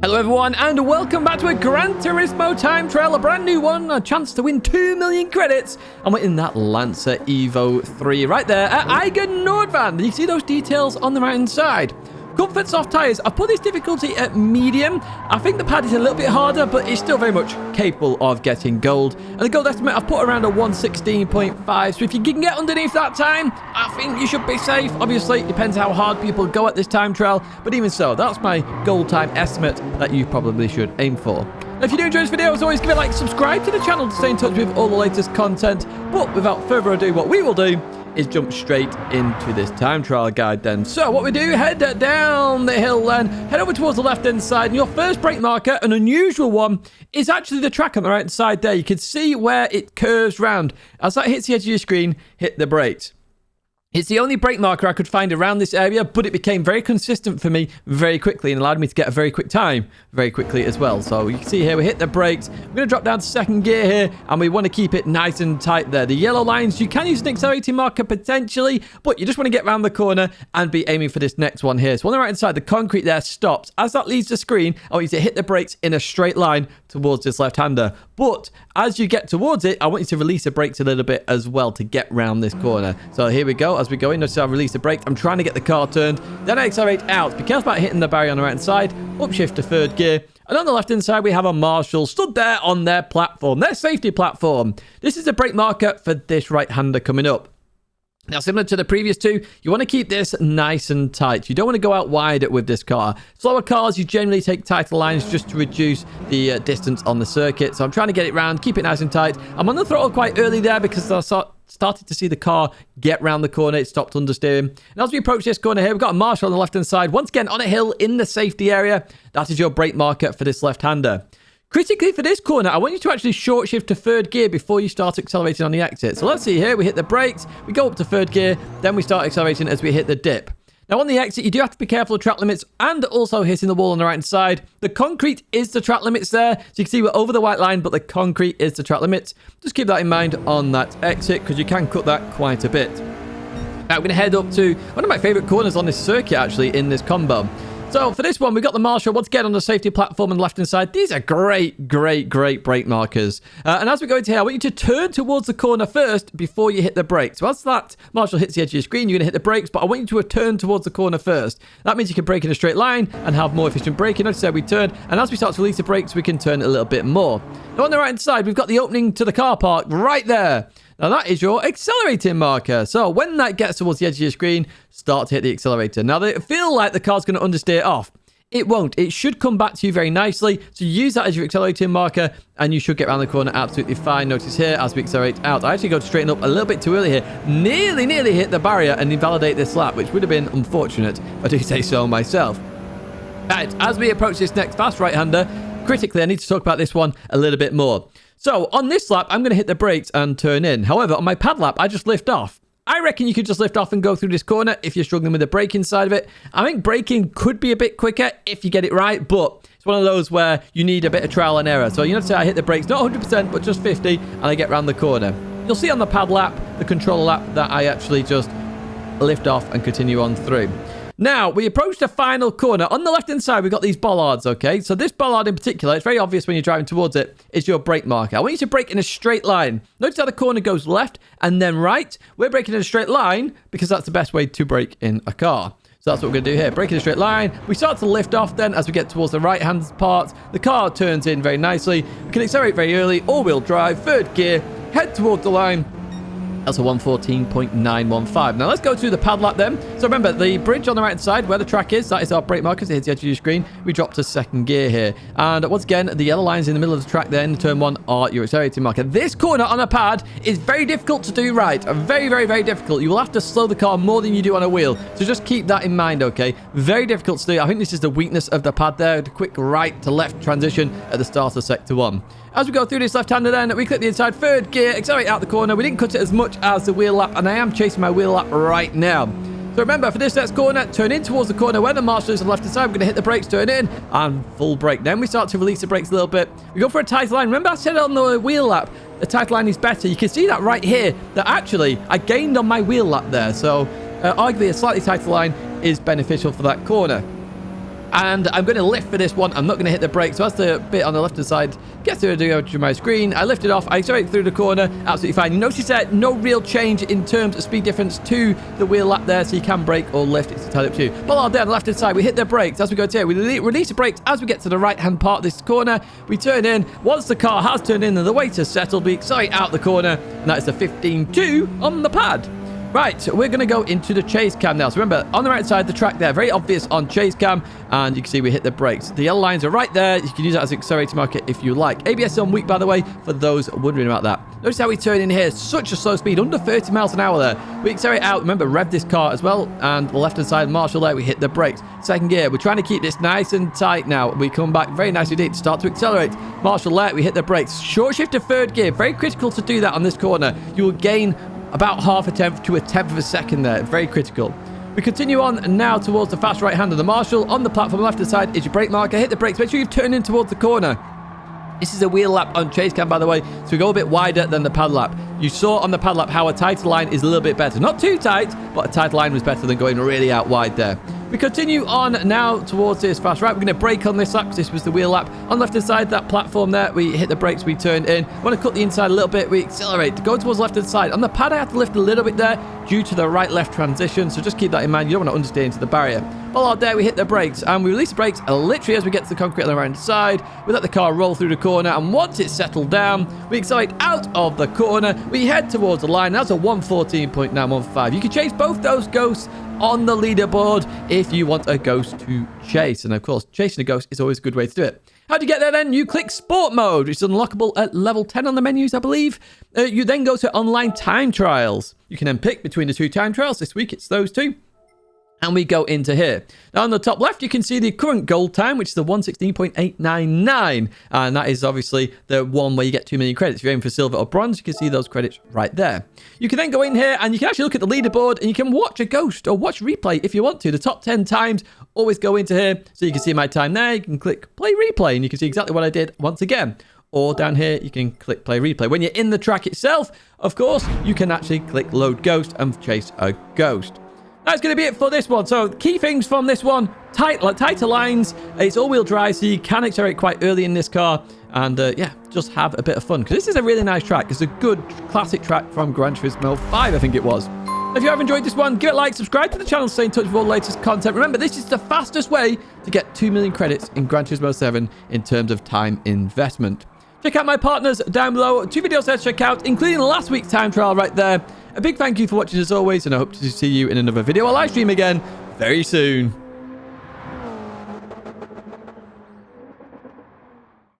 Hello everyone and welcome back to a Gran Turismo time trial, a brand new one, a chance to win 2 million credits, and we're in that Lancer Evo 3 right there at Eigen Nordvan. You see those details on the right hand side. Comfort soft tyres. I've put this difficulty at medium. I think the pad is a little bit harder, but it's still very much capable of getting gold. And the gold estimate I've put around a 116.5. So if you can get underneath that time, I think you should be safe. Obviously, it depends how hard people go at this time trial. But even so, that's my gold time estimate that you probably should aim for. Now, if you do enjoy this video, as always, give it a like, subscribe to the channel to stay in touch with all the latest content. But without further ado, what we will do is jump straight into this time trial guide then. So what we do, head down the hill then, head over towards the left hand side, and your first brake marker, an unusual one, is actually the track on the right hand side there. You can see where it curves round. As that hits the edge of your screen, hit the brakes. It's the only brake marker I could find around this area, but it became very consistent for me very quickly and allowed me to get a very quick time very quickly as well. So you can see here, we hit the brakes. We're going to drop down to second gear here, and we want to keep it nice and tight there. The yellow lines, you can use an accelerating marker potentially, but you just want to get around the corner and be aiming for this next one here. So on the right hand side, the concrete there stops. As that leaves the screen, I want you to hit the brakes in a straight line towards this left-hander. But as you get towards it, I want you to release the brakes a little bit as well to get round this corner. So here we go. As we go in, notice I release the brakes. I'm trying to get the car turned. Then I accelerate out. Be careful about hitting the barrier on the right hand side. Upshift to third gear. And on the left hand side, we have a Marshal stood there on their platform, their safety platform. This is a brake marker for this right-hander coming up. Now, similar to the previous two, you want to keep this nice and tight. You don't want to go out wide with this car. Slower cars, you generally take tighter lines just to reduce the distance on the circuit. So I'm trying to get it round, keep it nice and tight. I'm on the throttle quite early there because I started to see the car get round the corner. It stopped understeering. And as we approach this corner here, we've got a Marshal on the left-hand side. Once again, on a hill in the safety area. That is your brake marker for this left-hander. Critically for this corner, I want you to actually short shift to third gear before you start accelerating on the exit. So let's see here, we hit the brakes, we go up to third gear, then we start accelerating as we hit the dip. Now on the exit, you do have to be careful of track limits and also hitting the wall on the right hand side. The concrete is the track limits there. So you can see we're over the white line, but the concrete is the track limits. Just keep that in mind on that exit because you can cut that quite a bit. Now we're going to head up to one of my favorite corners on this circuit actually in this combo. So for this one, we've got the Marshal once again on the safety platform on the left-hand side. These are great brake markers. And as we go into here, I want you to turn towards the corner first before you hit the brakes. So as that Marshal hits the edge of your screen, you're going to hit the brakes, but I want you to turn towards the corner first. That means you can brake in a straight line and have more efficient braking. Notice how we turn, and as we start to release the brakes, we can turn a little bit more. Now on the right-hand side, we've got the opening to the car park right there. Now that is your accelerating marker. So when that gets towards the edge of your screen, start to hit the accelerator. Now they feel like the car's going to understeer off. It won't. It should come back to you very nicely. So use that as your accelerating marker and you should get around the corner absolutely fine. Notice here as we accelerate out, I actually go to straighten up a little bit too early here. Nearly hit the barrier and invalidate this lap, which would have been unfortunate if I do say so myself. Right, as we approach this next fast right-hander, critically I need to talk about this one a little bit more. So on this lap, I'm going to hit the brakes and turn in. However, on my pad lap, I just lift off. I reckon you could just lift off and go through this corner if you're struggling with the braking side of it. I think braking could be a bit quicker if you get it right, but it's one of those where you need a bit of trial and error. So you know, say I hit the brakes, not 100%, but just 50, and I get around the corner. You'll see on the pad lap, the controller lap, that I actually just lift off and continue on through. Now, we approach the final corner. On the left-hand side, we've got these bollards, okay? So this bollard in particular, it's very obvious when you're driving towards it, is your brake marker. I want you to brake in a straight line. Notice how the corner goes left and then right. We're braking in a straight line because that's the best way to brake in a car. So that's what we're going to do here. Brake in a straight line. We start to lift off then as we get towards the right-hand part. The car turns in very nicely. We can accelerate very early, all-wheel drive, third gear, head towards the line. That's a 114.915. Now let's go through the pad lap then. So remember, the bridge on the right side where the track is, that is our brake markers. It hits the edge of your screen. We drop to second gear here. And once again, the yellow lines in the middle of the track there in turn one are your accelerating marker. This corner on a pad is very difficult to do right. Very difficult. You will have to slow the car more than you do on a wheel. So just keep that in mind, okay? Very difficult to do. I think this is the weakness of the pad there. The quick right to left transition at the start of sector one. As we go through this left-hander then, we click the inside third gear, accelerate out the corner. We didn't cut it as much as the wheel lap, and I am chasing my wheel lap right now. So remember, for this next corner, turn in towards the corner where the Marshal is on the left-hand side. We're going to hit the brakes, turn in, and full brake. Then we start to release the brakes a little bit. We go for a tight line. Remember I said on the wheel lap, the tight line is better. You can see that right here, that actually I gained on my wheel lap there. So arguably a slightly tighter line is beneficial for that corner. And I'm going to lift for this one. I'm not going to hit the brake. So as the bit on the left-hand side gets to my screen, I lift it off. I accelerate through the corner. Absolutely fine. You notice that no real change in terms of speed difference to the wheel lap there. So you can brake or lift. It's entirely up to you. But on the left-hand side, we hit the brakes as we go to here. We release the brakes as we get to the right-hand part of this corner. We turn in. Once the car has turned in and the weight has settled, we accelerate out the corner. And that is the 15.2 on the pad. Right, so we're going to go into the chase cam now. So remember, on the right side, the track there, very obvious on chase cam. And you can see we hit the brakes. The yellow lines are right there. You can use that as an accelerator marker if you like. ABS on weak, by the way, for those wondering about that. Notice how we turn in here. Such a slow speed, under 30 miles an hour there. We accelerate out. Remember, rev this car as well. And the left-hand side, Marshall there, we hit the brakes. Second gear, we're trying to keep this nice and tight now. We come back very nicely deep, start to accelerate. Marshall there, we hit the brakes. Short shift to third gear. Very critical to do that on this corner. You will gain about half a tenth to a tenth of a second there. Very critical. We continue on now towards the fast right hand of the Marshall. On the platform left hand side is your brake marker. Hit the brakes. Make sure you've turned in towards the corner. This is a wheel lap on chase cam, by the way, so we go a bit wider than the pad lap. You saw on the pad lap how a tighter line is a little bit better. Not too tight, but a tighter line was better than going really out wide there. We continue on now towards this fast right. We're going to brake on this lap because this was the wheel lap. On the left-hand side, that platform there, we hit the brakes, we turn in. Want to cut the inside a little bit, we accelerate. Go towards the left-hand side. On the pad, I have to lift a little bit there due to the right-left transition, so just keep that in mind. You don't want to understeer into the barrier. While out there, we hit the brakes, and we release the brakes literally as we get to the concrete on the right side. We let the car roll through the corner, and once it's settled down, we accelerate out of the corner. We head towards the line. That's a 114.915. You can chase both those ghosts on the leaderboard if you want a ghost to chase. And of course, chasing a ghost is always a good way to do it. How do you get there then? You click sport mode, which is unlockable at level 10 on the menus, I believe. You then go to online time trials. You can then pick between the two time trials. This week, it's those two. And we go into here. Now, on the top left, you can see the current gold time, which is the 116.899. And that is obviously the one where you get 2 million credits. If you're aiming for silver or bronze, you can see those credits right there. You can then go in here and you can actually look at the leaderboard and you can watch a ghost or watch replay if you want to. The top 10 times always go into here. So you can see my time there. You can click play replay and you can see exactly what I did once again. Or down here, you can click play replay. When you're in the track itself, of course, you can actually click load ghost and chase a ghost. That's going to be it for this one. So key things from this one, tighter lines. It's all-wheel drive, so you can accelerate quite early in this car. And yeah, just have a bit of fun. Because this is a really nice track. It's a good classic track from Gran Turismo 5, I think it was. If you have enjoyed this one, give it a like, subscribe to the channel, stay in touch with all the latest content. Remember, this is the fastest way to get 2 million credits in Gran Turismo 7 in terms of time investment. Check out my partners down below. 2 videos there to check out, including last week's time trial right there. A big thank you for watching as always, and I hope to see you in another video or live stream again very soon.